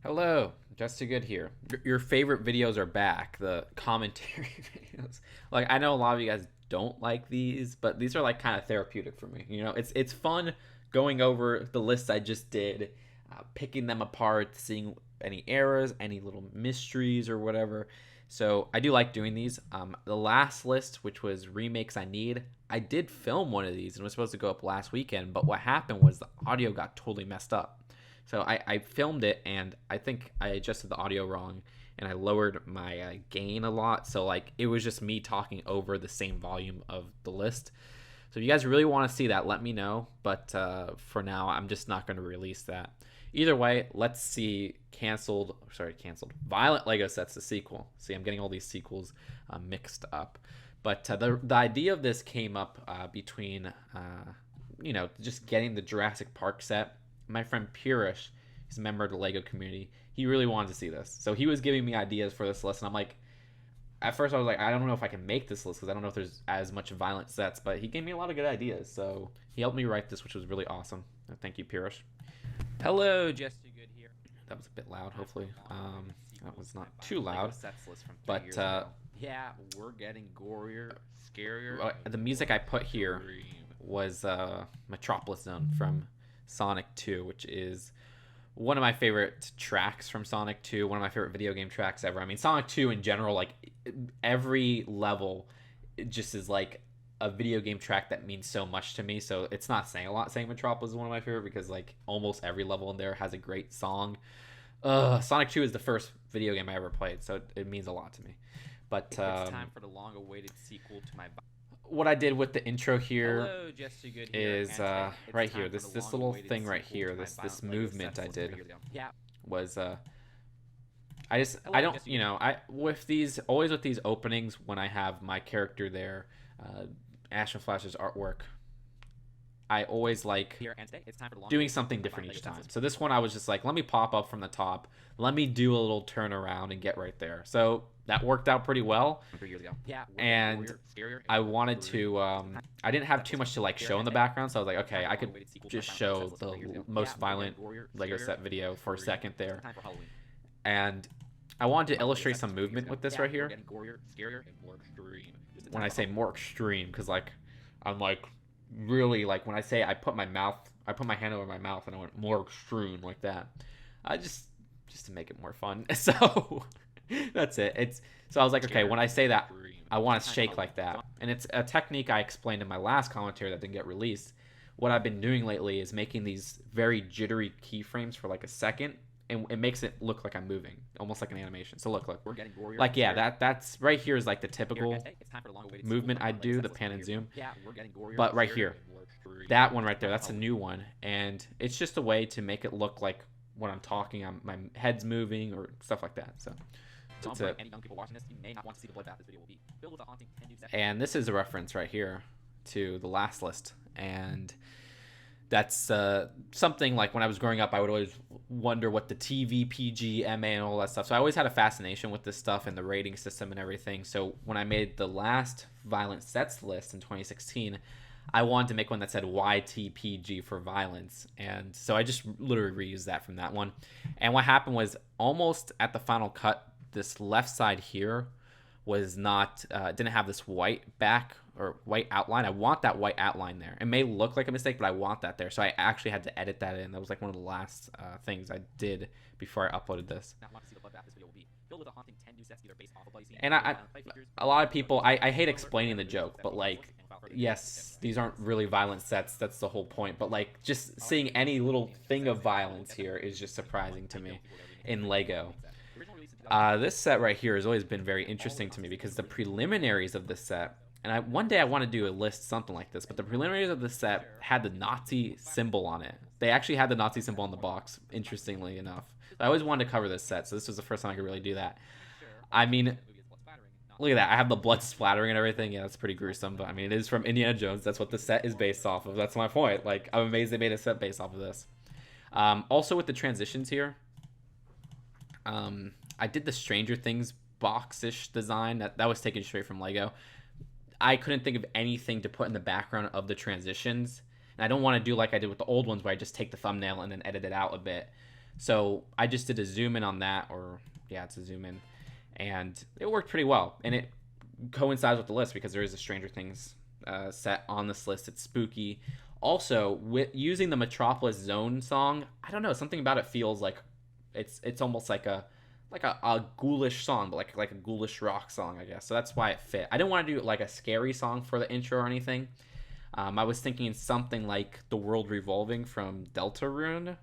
Hello, Just Too Good here. Your favorite videos are back, the commentary videos. Like I know a lot of you guys don't like these, but these are like kind of therapeutic for me. You know, it's fun going over the lists I just did, picking them apart, seeing any errors, any little mysteries or whatever. So I do like doing these. The last list, which was remakes I need, I did film one of these and it was supposed to go up last weekend, but what happened was the audio got totally messed up. So I filmed it and I think I adjusted the audio wrong and I lowered my gain a lot. So like it was just me talking over the same volume of the list. So if you guys really want to see that, let me know. But for now, I'm just not going to release that. Either way, let's see canceled. Violent Lego Sets, the sequel. See, I'm getting all these sequels mixed up. But the idea of this came up between, just getting the Jurassic Park set. My friend Purish, he's a member of the Lego community. He really wanted to see this. So he was giving me ideas for this list. And I'm like, at first I was like, I don't know if I can make this list because I don't know if there's as much violent sets. But he gave me a lot of good ideas. So he helped me write this, which was really awesome. Thank you, Purish. Hello, Just Too Good here. That was a bit loud, hopefully. That was not too loud. But yeah, we're getting gorier, scarier. The music I put here was Metropolis Zone from Sonic 2, which is one of my favorite tracks from Sonic 2, one of my favorite video game tracks ever. I mean, Sonic 2 in general, like every level, it just is like a video game track that means so much to me. So it's not saying a lot saying Metropolis is one of my favorite because like almost every level in there has a great song. Sonic 2 is the first video game I ever played, so it means a lot to me. But it's time for the long-awaited sequel to my. What I did with the intro here Hello, Just Too Good here. is right here. This little thing right here, this movement I did was I don't with these openings when I have my character there, Ashton Flash's artwork. I always like doing something different each time. So this one I was just like, let me pop up from the top, let me do a little turnaround and get right there. So that worked out pretty well. And I wanted to, I didn't have too much to like show in the background. So I was like, okay, I could just show the most violent Lego set video for a second there. And I wanted to illustrate some movement with this right here. When I say more extreme, because like, I'm like, really like when I say I put my hand over my mouth and I went more extreme like that. I just to make it more fun. So that's it. So I was like, okay, when I say that, I want to shake like that. And it's a technique I explained in my last commentary that didn't get released. What I've been doing lately is making these very jittery keyframes for like a second, and it makes it look like I'm moving, almost like an animation. So look, we're getting gorier, like yeah, that's right here is like the typical movement I do, the pan and zoom. But right here, that one right there, that's a new one, and it's just a way to make it look like when I'm talking, my head's moving or stuff like that. So that's it. And this is a reference right here to the last list, and that's something like when I was growing up, I would always wonder what the TV, PG, MA, and all that stuff. So I always had a fascination with this stuff and the rating system and everything. So when I made the last violent sets list in 2016, I wanted to make one that said YTPG for violence. And so I just literally reused that from that one. And what happened was almost at the final cut, this left side here was not, didn't have this white back or white outline. I want that white outline there. It may look like a mistake, but I want that there. So I actually had to edit that in. That was like one of the last things I did before I uploaded this. And a lot of people, I hate explaining the joke, but like, yes, these aren't really violent sets. That's the whole point. But like, just seeing any little thing of violence here is just surprising to me in Lego. This set right here has always been very interesting to me because the preliminaries of this set, and one day I want to do a list something like this, but the preliminaries of the set had the Nazi symbol on it. They actually had the Nazi symbol on the box, interestingly enough. I always wanted to cover this set, so this was the first time I could really do that. I mean, look at that. I have the blood splattering and everything. Yeah, that's pretty gruesome, but I mean, it is from Indiana Jones. That's what the set is based off of. That's my point. Like, I'm amazed they made a set based off of this. Also with the transitions here, I did the Stranger Things box-ish design. That was taken straight from Lego. I couldn't think of anything to put in the background of the transitions. And I don't want to do like I did with the old ones where I just take the thumbnail and then edit it out a bit. So I just did a zoom in on that, or yeah, it's a zoom in, and it worked pretty well. And it coincides with the list because there is a Stranger Things set on this list. It's spooky. Also, with using the Metropolis Zone song, I don't know, something about it feels like it's almost like a ghoulish song, but like a ghoulish rock song, I guess. So that's why it fit. I didn't want to do like a scary song for the intro or anything. I was thinking something like The World Revolving from Deltarune.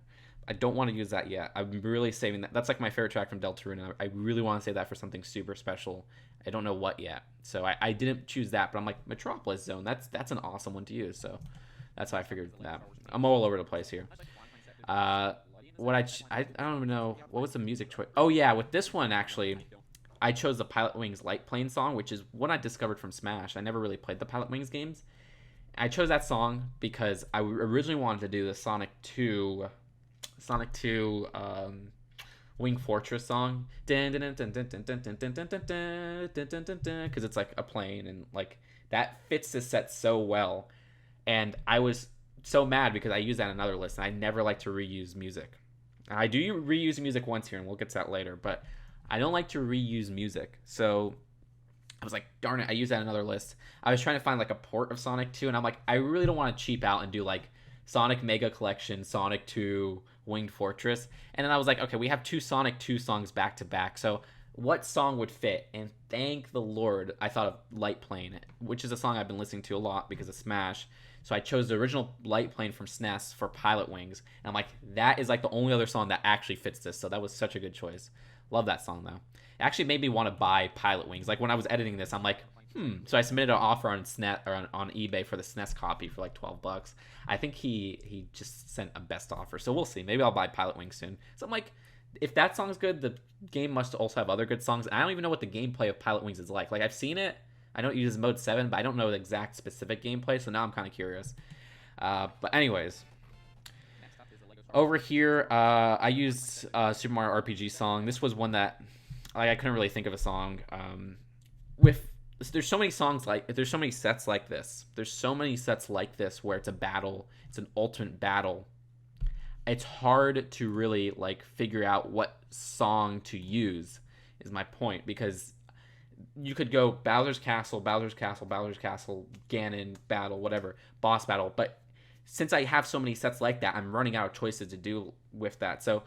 I don't want to use that yet. I'm really saving that. That's like my favorite track from Deltarune. I really want to save that for something super special. I don't know what yet. So I didn't choose that, but I'm like, Metropolis Zone, that's an awesome one to use. So that's how I figured that. I'm all over the place here. I don't even know. What was the music choice? Oh, yeah, with this one, actually, I chose the Pilot Wings Light Plane song, which is what I discovered from Smash. I never really played the Pilot Wings games. I chose that song because I originally wanted to do the Sonic 2 Wing Fortress song, because it's like a plane, and like that fits this set so well. And I was so mad because I used that in another list, and I never like to reuse music. I do reuse music once here, and we'll get to that later, but I don't like to reuse music. So I was like, darn it, I used that in another list. I was trying to find like a port of Sonic 2, and I'm like, I really don't want to cheap out and do like Sonic Mega Collection, Sonic 2, Winged Fortress. And then I was like, okay, we have two Sonic 2 songs back to back. So what song would fit? And thank the Lord, I thought of Light Plane, which is a song I've been listening to a lot because of Smash. So I chose the original Light Plane from SNES for Pilot Wings. And I'm like, that is like the only other song that actually fits this. So that was such a good choice. Love that song, though. It actually made me want to buy Pilot Wings. Like when I was editing this, I'm like, So I submitted an offer on SNES or on eBay for the SNES copy for like $12. I think he just sent a best offer. So we'll see. Maybe I'll buy Pilot Wings soon. So I'm like, if that song's good, the game must also have other good songs. And I don't even know what the gameplay of Pilot Wings is like. Like I've seen it. I know it uses Mode 7, but I don't know the exact specific gameplay. So now I'm kind of curious. But anyways, over here, I used Super Mario RPG song. This was one that I couldn't really think of a song. There's so many songs there's so many sets like this. There's so many sets like this where it's a battle. It's an ultimate battle. It's hard to really like figure out what song to use. Is my point, because you could go Bowser's Castle, Ganon battle, whatever, boss battle. But since I have so many sets like that, I'm running out of choices to do with that. So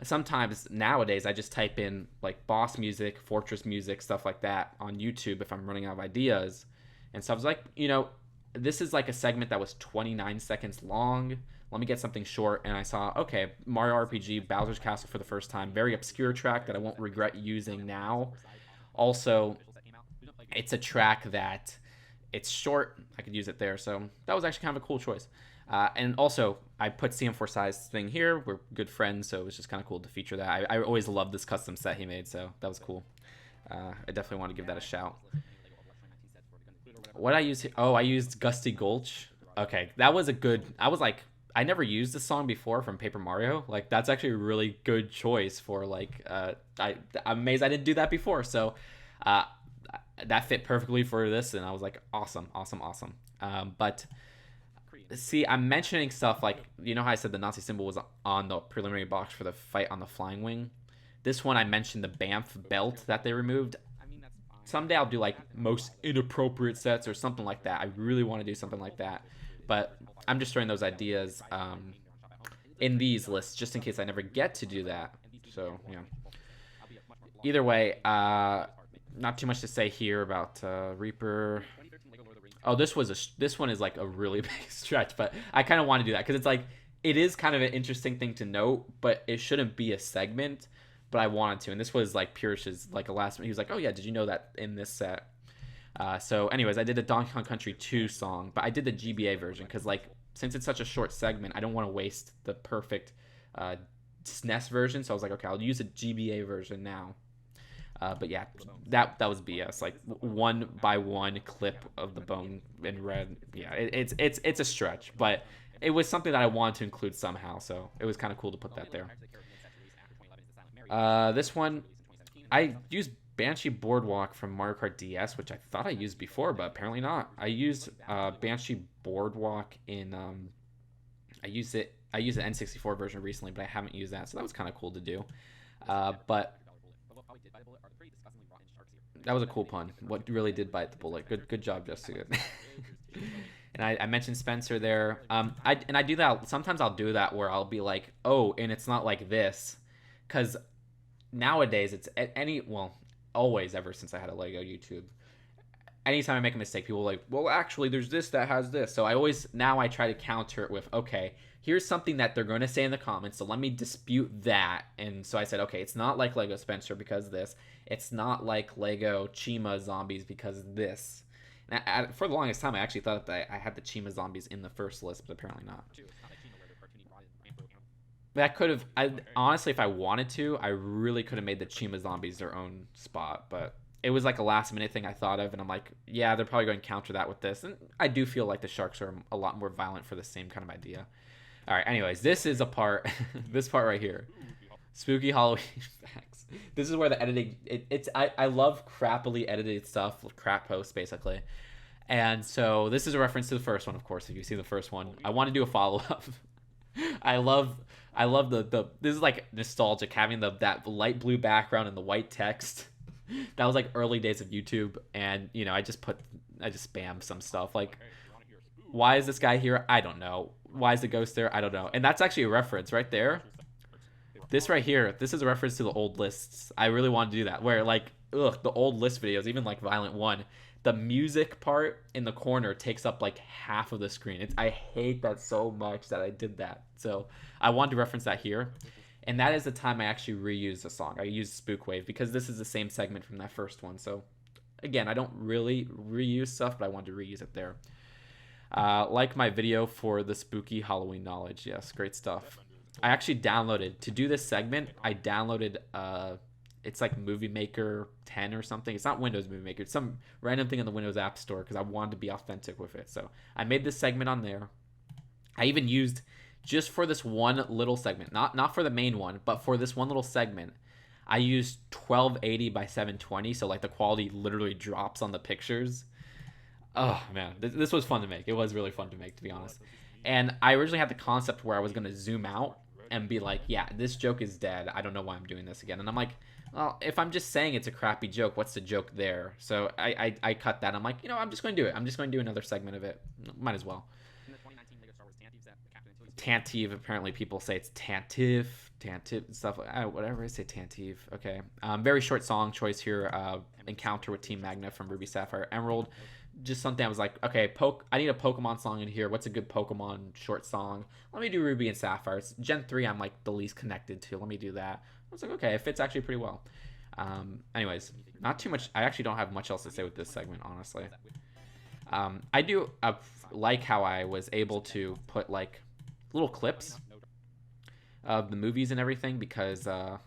sometimes nowadays I just type in like boss music, fortress music, stuff like that on YouTube if I'm running out of ideas and stuff. It's like, this is like a segment that was 29 seconds long. Let me get something short. And I saw, okay, Mario RPG, Bowser's Castle for the first time. Very obscure track that I won't regret using now. Also, it's a track that it's short. I could use it there. So that was actually kind of a cool choice. And also, I put CM4 Size thing here. We're good friends, so it was just kind of cool to feature that. I always loved this custom set he made, so that was cool. I definitely want to give that a shout. What I used? Oh, I used Gusty Gulch. Okay, that was a good. I never used this song before from Paper Mario. Like, that's actually a really good choice for like. I'm amazed I didn't do that before. So, that fit perfectly for this, and I was like, awesome. But see, I'm mentioning stuff like, how I said the Nazi symbol was on the preliminary box for the fight on the flying wing. This one I mentioned the Banff belt that they removed. Someday I'll do like most inappropriate sets or something like that. I really want to do something like that, but I'm just throwing those ideas in these lists just in case I never get to do that. So either way, not too much to say here about Reaper. Oh, this one is like a really big stretch, but I kind of want to do that because it's like, it is kind of an interesting thing to note, but it shouldn't be a segment, but I wanted to. And this was like Pirish's like a last minute. He was like, oh yeah, did you know that in this set? So anyways, I did a Donkey Kong Country 2 song, but I did the GBA version because like, since it's such a short segment, I don't want to waste the perfect SNES version. So I was like, okay, I'll use a GBA version now. But yeah, that was BS. Like 1 by 1 clip of the bone in red. Yeah, it's a stretch, but it was something that I wanted to include somehow. So it was kind of cool to put that there. This one, I used Banshee Boardwalk from Mario Kart DS, which I thought I used before, but apparently not. I used Banshee Boardwalk in I used it I used the N64 version recently, but I haven't used that, so that was kind of cool to do. But that was a cool pun. What really did bite the bullet? Good job, Jessica. And I mentioned Spencer there. I do that. Sometimes I'll do that where I'll be like, oh, and it's not like this, because nowadays it's always, ever since I had a Lego YouTube. Anytime I make a mistake, people are like, well, actually, there's this that has this. So I try to counter it with, okay, here's something that they're going to say in the comments, so let me dispute that. And so I said, okay, it's not like Lego Spencer because this. It's not like Lego Chima Zombies because this. And for the longest time, I actually thought that I had the Chima Zombies in the first list, but apparently not. That could have, honestly, if I wanted to, I really could have made the Chima Zombies their own spot, but it was like a last minute thing I thought of, and I'm like, yeah, they're probably going to counter that with this. And I do feel like the Sharks are a lot more violent for the same kind of idea. All right, anyways, this is a part, this part right here. Spooky Halloween facts. This is where the editing, I love crappily edited stuff, crap posts, basically. And so this is a reference to the first one, of course, if you see the first one. I want to do a follow-up. I love this is like nostalgic, having that light blue background and the white text. That was like early days of YouTube, and you know, I just spam some stuff like, why is this guy here? I don't know. Why is the ghost there? I don't know. And that's actually a reference right there. This right here, this is a reference to the old lists. I really want to do that, where like, the old list videos, even like Violent 1, the music part in the corner takes up like half of the screen. I hate that so much that I did that. So I wanted to reference that here. And that is the time I actually reused the song. I used Spook Wave because this is the same segment from that first one. So again, I don't really reuse stuff, but I wanted to reuse it there. Like my video for the spooky Halloween knowledge. Yes, great stuff. I actually downloaded, to do this segment, I downloaded, it's like Movie Maker 10 or something. It's not Windows Movie Maker. It's some random thing in the Windows App Store because I wanted to be authentic with it. So I made this segment on there. I even used, just for this one little segment, not for the main one, but for this one little segment, I used 1280 by 720. So like the quality literally drops on the pictures. Oh man, this was fun to make. It was really fun to make, to be honest. And I originally had the concept where I was going to zoom out and be like, yeah, this joke is dead. I don't know why I'm doing this again. And I'm like, well, if I'm just saying it's a crappy joke, what's the joke there? So I cut that. I'm like, you know, I'm just going to do it. I'm just going to do another segment of it. Might as well. Tantive, apparently people say it's Tantive, stuff, whatever, I say Tantive. Okay. Very short song choice here. Encounter with Team Magna from Ruby Sapphire Emerald. Just something I was like, okay, I need a Pokemon song in here. What's a good Pokemon short song? Let me do Ruby and Sapphire. It's Gen 3 I'm like the least connected to. Let me do that. I was like, okay, it fits actually pretty well. Anyways, not too much. I actually don't have much else to say with this segment, honestly. I do like how I was able to put like little clips of the movies and everything, because I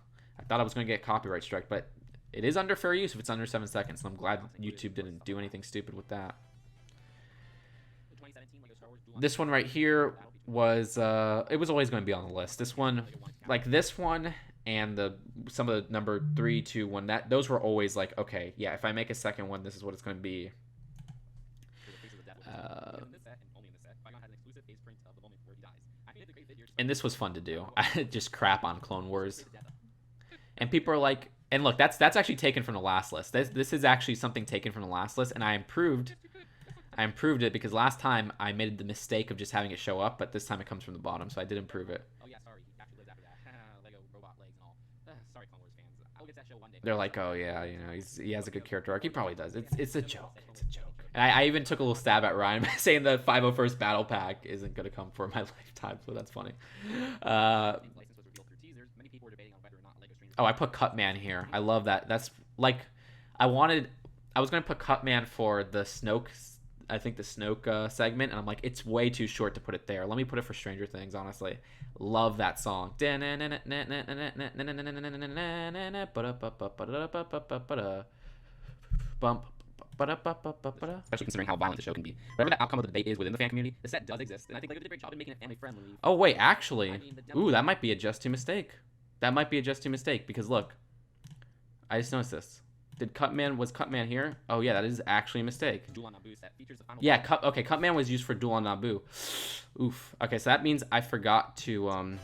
thought I was going to get copyright strike, but it is under fair use if it's under 7 seconds, and I'm glad YouTube didn't do anything stupid with that. This one right here was, it was always going to be on the list. This one, like this one, and some of the number 3, 2, 1, those were always like, okay, yeah, if I make a second one, this is what it's going to be. And this was fun to do. I just crap on Clone Wars. And people are like, and look, that's actually taken from the last list. This is actually something taken from the last list, and I improved it because last time I made the mistake of just having it show up, but this time it comes from the bottom, so I did improve it. Oh yeah, sorry, he actually lives after that. Lego robot legs and all. Sorry, Clone Wars fans. I'll get that show one day. They're like, oh yeah, you know, he has a good character arc. He probably does. It's a joke. It's a joke. And I even took a little stab at Ryan by saying the 501st Battle Pack isn't going to come for my lifetime, so that's funny. Oh, I put Cutman here. I love that. That's like, I was going to put Cutman for the Snoke, I think the Snoke segment, and I'm like, it's way too short to put it there. Let me put it for Stranger Things, honestly. Love that song. Bump. Especially considering how violent the show can be. Whatever the outcome of the debate is within the fan community, the set does exist, and I think Lego did a great job in making it family friendly. Oh wait, actually, ooh, that might be a just two mistake. That might be a just two mistake, because look, I just noticed this. Was Cutman here? Oh yeah, that is actually a mistake. Duel on Naboo set features the final. Yeah, okay, Cutman was used for Duel on Naboo. Oof. Okay, so that means I forgot to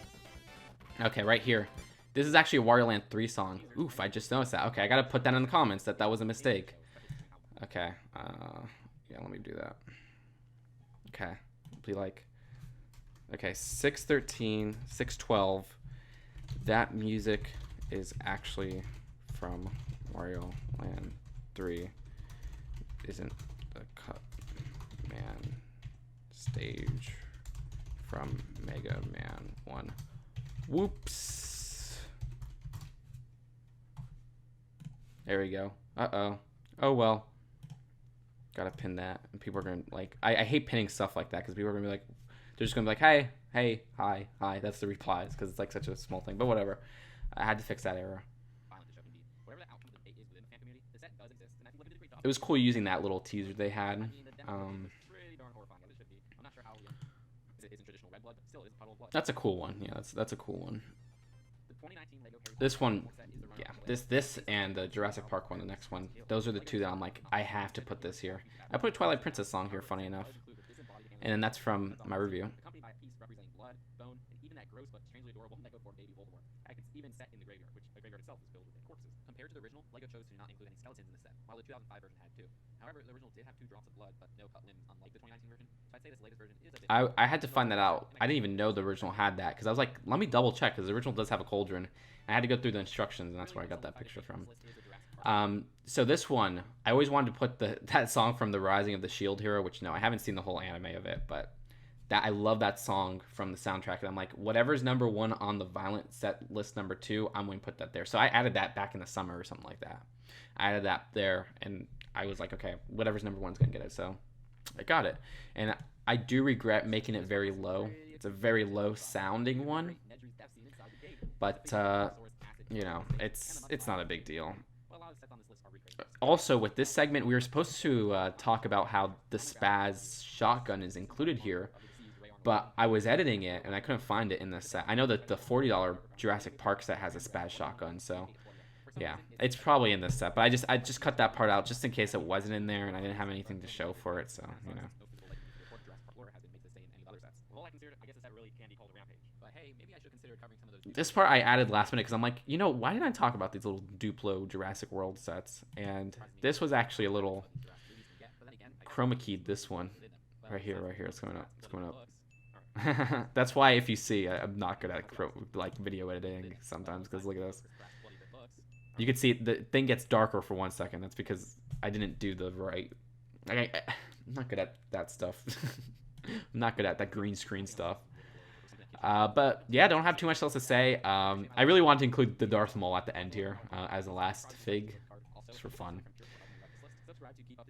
okay, right here. This is actually a Wario Land 3 song. Oof, I just noticed that. Okay, I gotta put that in the comments that was a mistake. Okay, yeah, let me do that. Okay, be like, okay, 613, 612. That music is actually from Wario Land 3. Isn't the Cutman stage from Mega Man 1. Whoops. There we go. Uh-oh. Oh, well. Gotta pin that. And people are gonna, like... I hate pinning stuff like that, because people are gonna be like... They're just gonna be like, hey, hey, hi, hi. That's the replies, because it's, like, such a small thing. But whatever. I had to fix that error. It was cool using that little teaser they had. That's a cool one. Yeah, that's a cool one. This one, yeah, this and the Jurassic Park one, the next one. Those are the two that I'm like, I have to put this here. I put a Twilight Princess song here, funny enough. And then that's from my review. Compared to the original, LEGO chose to not include any skeletons in the set, while the 2005 version had two. However, the original did have 2 drops of blood, but no cut limbs, unlike the 2019 version. So I'd say this latest version is a bit... I had to find that out. I didn't even know the original had that, because I was like, let me double check, because the original does have a cauldron. I had to go through the instructions, and that's where I got that picture from. So this one, I always wanted to put that song from The Rising of the Shield Hero, which, no, I haven't seen the whole anime of it, but... I love that song from the soundtrack, and I'm like, whatever's number 1 on the violent set list number 2, I'm going to put that there. So I added that back in the summer or something like that. I added that there, and I was like, okay, whatever's number 1's going to get it. So I got it. And I do regret making it very low. It's a very low sounding one, but you know, it's not a big deal. Also, with this segment, we were supposed to talk about how the Spaz Shotgun is included here, but I was editing it and I couldn't find it in the set. I know that the $40 Jurassic Park set has a Spaz Shotgun, so yeah, it's probably in this set. But I just cut that part out just in case it wasn't in there and I didn't have anything to show for it, so you know. This part I added last minute because I'm like, you know, why didn't I talk about these little Duplo Jurassic World sets? And this was actually a little chroma keyed. This one right here, it's coming up. It's coming up. That's why if you see, I'm not good at like video editing sometimes, because look at this. You can see the thing gets darker for 1 second. That's because I didn't do the right. I'm not good at that stuff. I'm not good at that green screen stuff. But yeah, don't have too much else to say. I really wanted to include the Darth Maul at the end here as the last fig, just for fun.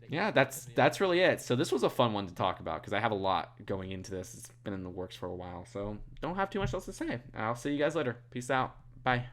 Yeah, that's really it. So this was a fun one to talk about because I have a lot going into this. It's been in the works for a while, so don't have too much else to say. I'll see you guys later. Peace out. Bye.